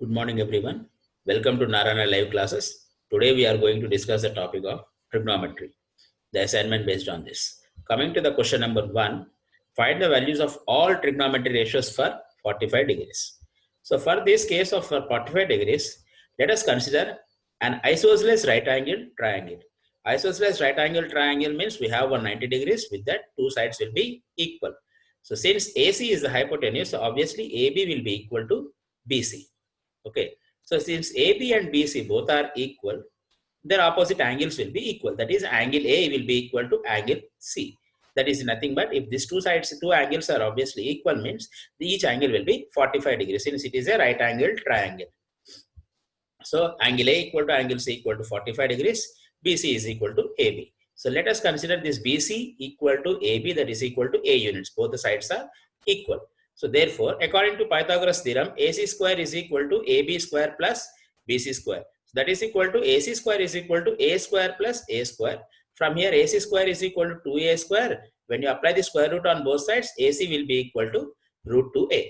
Good morning, everyone. Welcome to Narayana Live Classes. Today, we are going to discuss the topic of trigonometry, the assignment based on this. Coming to the question number 1, find the values of all trigonometry ratios for 45 degrees. So, for this case of 45 degrees, let us consider an isosceles right angle triangle. Isosceles right angle triangle means we have 190 degrees, with that two sides will be equal. So, since AC is the hypotenuse, so obviously AB will be equal to BC. Okay, so since AB and BC both are equal, their opposite angles will be equal. That is, angle A will be equal to angle C. That is nothing but if these two angles are obviously equal, means each angle will be 45 degrees since it is a right angle triangle. So angle A equal to angle C equal to 45 degrees, BC is equal to AB. So let us consider this BC equal to AB, that is equal to A units. Both the sides are equal. So therefore, according to Pythagoras theorem, AC square is equal to AB square plus BC square. So that is equal to AC square is equal to A square plus A square. From here, AC square is equal to 2A square. When you apply the square root on both sides, AC will be equal to root 2A.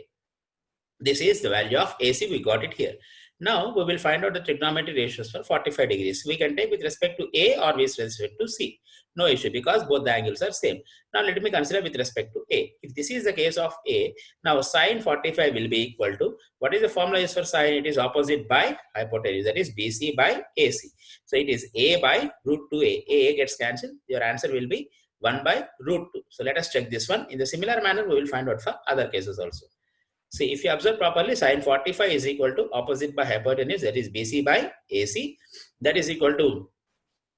This is the value of AC. We got it here. Now we will find out the trigonometry ratios for 45 degrees. We can take with respect to A or with respect to C. No issue because both the angles are same. Now let me consider with respect to A. If this is the case of A, now sine 45 will be equal to, what is the formula is for sine? It is opposite by hypotenuse, that is BC by AC. So it is A by root 2A. A gets cancelled. Your answer will be 1 by root 2. So let us check this one. In the similar manner, we will find out for other cases also. See, if you observe properly, sine 45 is equal to opposite by hypotenuse, that is BC by AC, that is equal to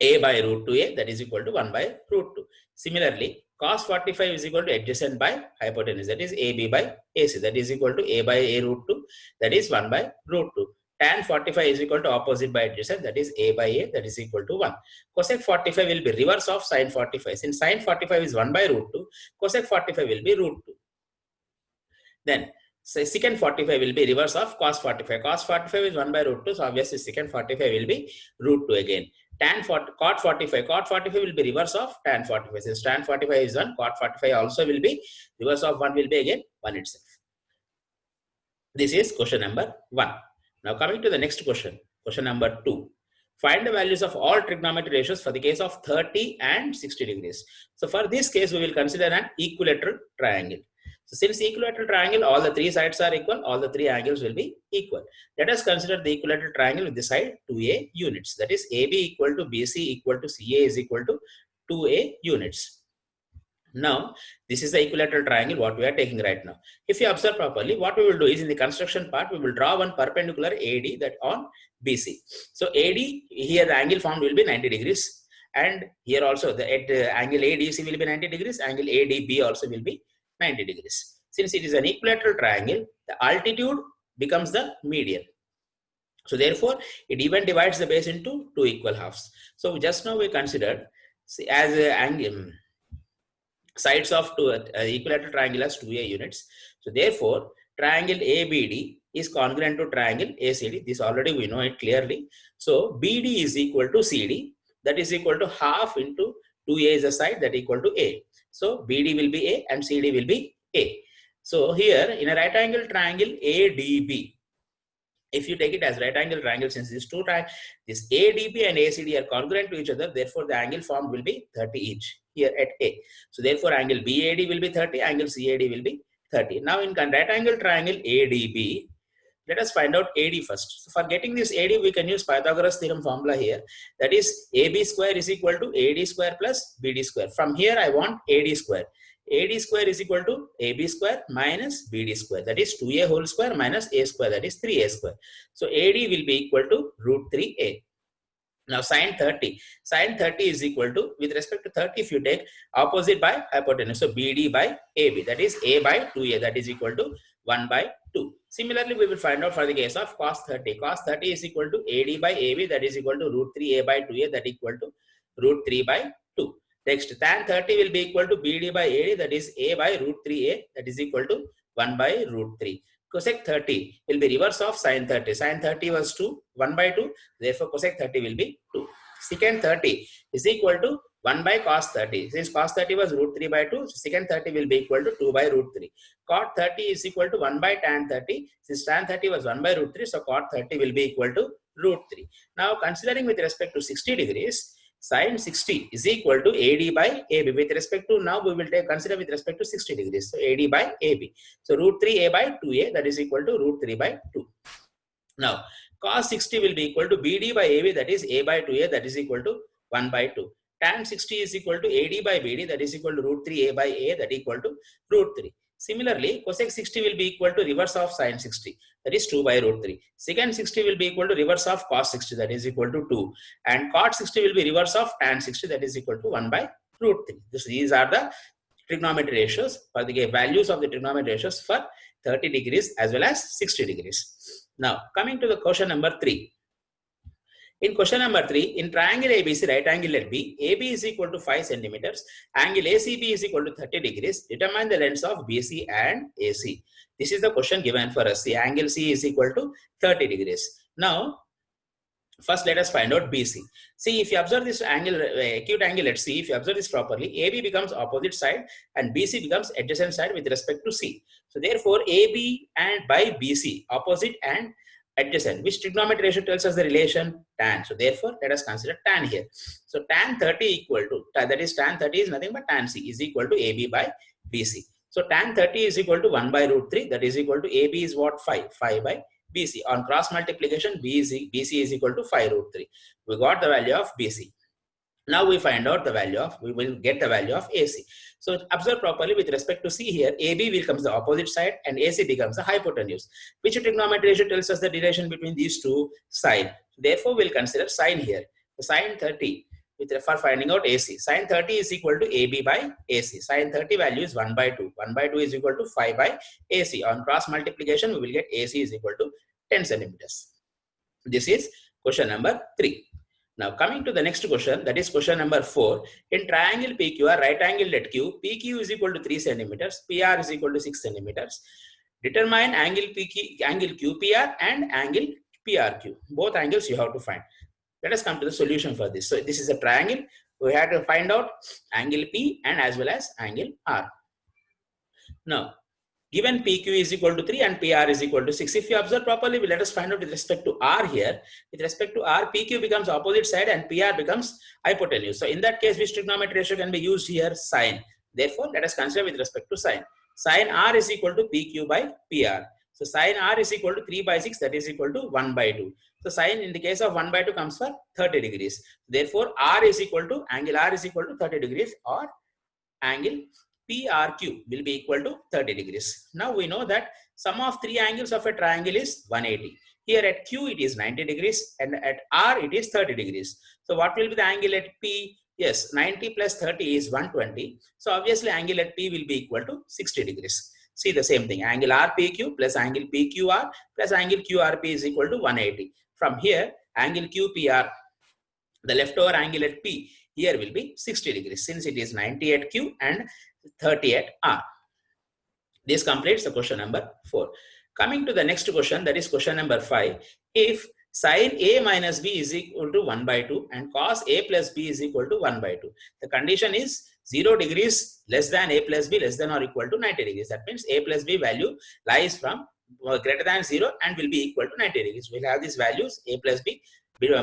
A by root 2A, that is equal to 1 by root 2. Similarly, cos 45 is equal to adjacent by hypotenuse, that is AB by AC, that is equal to A by A root 2, that is 1 by root 2. Tan 45 is equal to opposite by adjacent, that is A by A, that is equal to 1. Cosec 45 will be reverse of sine 45. Since sine 45 is 1 by root 2, cosec 45 will be root 2. Then, so secant 45 will be reverse of cos 45. Cos 45 is 1 by root 2. So obviously secant 45 will be root 2 again. Cot 45. Cot 45 will be reverse of tan 45. Since tan 45 is 1, cot 45 also will be reverse of 1 will be again 1 itself. This is question number 1. Now coming to the next question. Question number 2. Find the values of all trigonometry ratios for the case of 30 and 60 degrees. So for this case, we will consider an equilateral triangle. So since equilateral triangle, all the three sides are equal, all the three angles will be equal. Let us consider the equilateral triangle with the side 2A units. That is AB equal to BC equal to CA is equal to 2A units. Now, this is the equilateral triangle what we are taking right now. If you observe properly, what we will do is in the construction part, we will draw one perpendicular AD that on BC. So AD, here the angle formed will be 90 degrees. And here also the angle ADC will be 90 degrees, angle ADB also will be 90 degrees. Since it is an equilateral triangle, the altitude becomes the median. So therefore, it even divides the base into two equal halves. So just now we considered as an angle, sides of equilateral triangle as 2A units. So therefore, triangle ABD is congruent to triangle ACD. This already we know it clearly. So BD is equal to CD. That is equal to half into 2A is a side, that equal to A. So BD will be A and CD will be A. So here in a right angle triangle ADB, if you take it as right angle triangle, since these two this ADB and ACD are congruent to each other, therefore the angle formed will be 30 each here at A. So therefore angle BAD will be 30, angle CAD will be 30. Now in right angle triangle ADB, let us find out AD first. So for getting this AD, we can use Pythagoras theorem formula here. That is AB square is equal to AD square plus BD square. From here I want AD square. AD square is equal to AB square minus BD square. That is 2A whole square minus A square. That is 3A square. So AD will be equal to root 3A. Now sine 30. Sine 30 is equal to, with respect to 30, if you take opposite by hypotenuse. So BD by AB. That is A by 2A. That is equal to 1 by 2. Similarly, we will find out for the case of cos 30. Cos 30 is equal to AD by AB. That is equal to root 3A by 2A. That is equal to root 3 by 2. Next, tan 30 will be equal to BD by AD. That is A by root 3A. That is equal to 1 by root 3. Cosec 30 will be reverse of sin 30. Sin 30 was 2, 1 by 2. Therefore, cosec 30 will be 2. Secant 30 is equal to 1 by cos 30. Since cos 30 was root 3 by 2, so secant 30 will be equal to 2 by root 3. Cot 30 is equal to 1 by tan 30. Since tan 30 was 1 by root 3, so cot 30 will be equal to root 3. Now considering with respect to 60 degrees, sin 60 is equal to AD by AB. With respect to, now we will consider with respect to 60 degrees. So AD by AB. So root 3A by 2A, that is equal to root 3 by 2. Now cos 60 will be equal to BD by AB, that is A by 2A, that is equal to 1 by 2. Tan 60 is equal to AD by BD, that is equal to root 3A by A, that is equal to root 3. Similarly, cosec 60 will be equal to reverse of sin 60, that is 2 by root 3. Secant 60 will be equal to reverse of cos 60, that is equal to 2. And cot 60 will be reverse of tan 60, that is equal to 1 by root 3. These are the trigonometry ratios, for the values of the trigonometry ratios for 30 degrees as well as 60 degrees. Now, coming to the question number 3. In question number 3, in triangle ABC, right angle at B, AB is equal to 5 centimeters, angle ACB is equal to 30 degrees, determine the lengths of BC and AC. This is the question given for us. The angle C is equal to 30 degrees. Now, first let us find out BC. See, if you observe this angle, acute angle at C, if you observe this properly, AB becomes opposite side and BC becomes adjacent side with respect to C. So therefore, AB and by BC, opposite and adjacent. Which trigonometry ratio tells us the relation? Tan. So therefore, let us consider tan here. So tan 30 equal to, that is tan 30 is nothing but tan C is equal to AB by BC. So tan 30 is equal to 1 by root 3, that is equal to AB is what? 5 by BC. On cross multiplication, BC is equal to 5 root 3. We got the value of BC. Now we find out the value of, we will get the value of AC. So observe properly with respect to C here, AB becomes the opposite side and AC becomes the hypotenuse. Which trigonometry ratio tells us the relation between these two sides? Therefore, we'll consider sine here. So sine 30, for finding out AC. Sine 30 is equal to AB by AC. Sine 30 value is 1 by 2. 1 by 2 is equal to 5 by AC. On cross multiplication, we will get AC is equal to 10 centimeters. This is question number 3. Now coming to the next question, that is question number 4. In triangle PQR, right angle at Q, PQ is equal to 3 centimeters, PR is equal to 6 centimeters. Determine angle QPR and angle PRQ. Both angles you have to find. Let us come to the solution for this. So this is a triangle. We have to find out angle P and as well as angle R. Now, given PQ is equal to 3 and PR is equal to 6. If you observe properly, let us find out with respect to R here. With respect to R, PQ becomes opposite side and PR becomes hypotenuse. So in that case, which trigonometry ratio can be used here? Sine. Therefore, let us consider with respect to sine. Sine R is equal to PQ by PR. So sine R is equal to 3 by 6, that is equal to 1 by 2. So sine in the case of 1 by 2 comes for 30 degrees. Therefore, R is equal to, angle R is equal to 30 degrees or angle PRQ will be equal to 30 degrees. Now we know that sum of 3 angles of a triangle is 180. Here at Q it is 90 degrees and at R it is 30 degrees. So what will be the angle at P? Yes, 90 plus 30 is 120. So obviously angle at P will be equal to 60 degrees. See the same thing, angle RPQ plus angle PQR plus angle QRP is equal to 180. From here, angle QPR, the leftover angle at P, here will be 60 degrees since it is 90 at Q and 30 at R. This completes the question number 4. Coming to the next question, that is question number 5. If sin A minus B is equal to 1 by 2 and cos A plus B is equal to 1 by 2. The condition is 0 degrees less than A plus B less than or equal to 90 degrees. That means A plus B value lies from greater than 0 and will be equal to 90 degrees. We'll have these values A plus B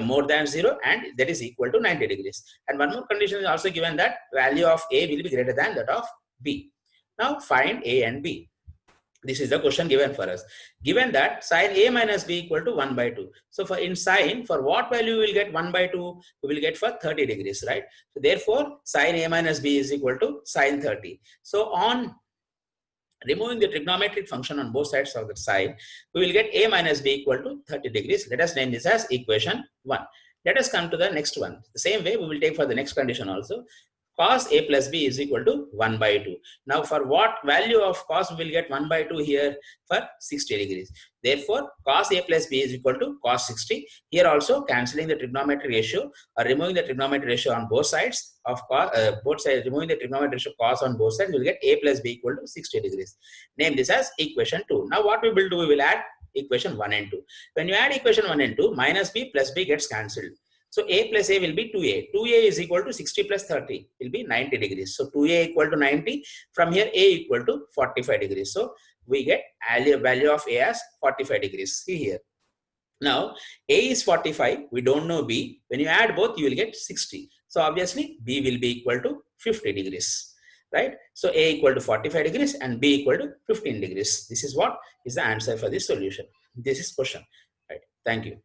more than 0 and that is equal to 90 degrees. And one more condition is also given, that value of A will be greater than that of B. Now find A and B. This is the question given for us. Given that sin A minus B equal to 1 by 2. So for in sin, for what value we will get 1 by 2? We will get for 30 degrees, right? So therefore, sin A minus B is equal to sin 30. So on removing the trigonometric function on both sides of the side, we will get A minus B equal to 30 degrees. Let us name this as equation 1. Let us come to the next one. The same way we will take for the next condition also. Cos A plus B is equal to 1 by 2. Now for what value of cos we will get 1 by 2 here? For 60 degrees. Therefore, cos A plus B is equal to cos 60. Here also cancelling the trigonometry ratio or removing the trigonometry ratio on both sides of cos, removing the trigonometry ratio cos on both sides, we will get A plus B equal to 60 degrees. Name this as equation 2. Now what we will do, we will add equation 1 and 2. When you add equation 1 and 2, minus B plus B gets cancelled. So A plus A will be 2A. 2A is equal to 60 plus 30 will be 90 degrees. So 2A equal to 90. From here A equal to 45 degrees. So we get value of A as 45 degrees. See here. Now A is 45. We don't know B. When you add both, you will get 60. So obviously B will be equal to 50 degrees. Right? So A equal to 45 degrees and B equal to 15 degrees. This is what is the answer for this solution. This is question. Right? Thank you.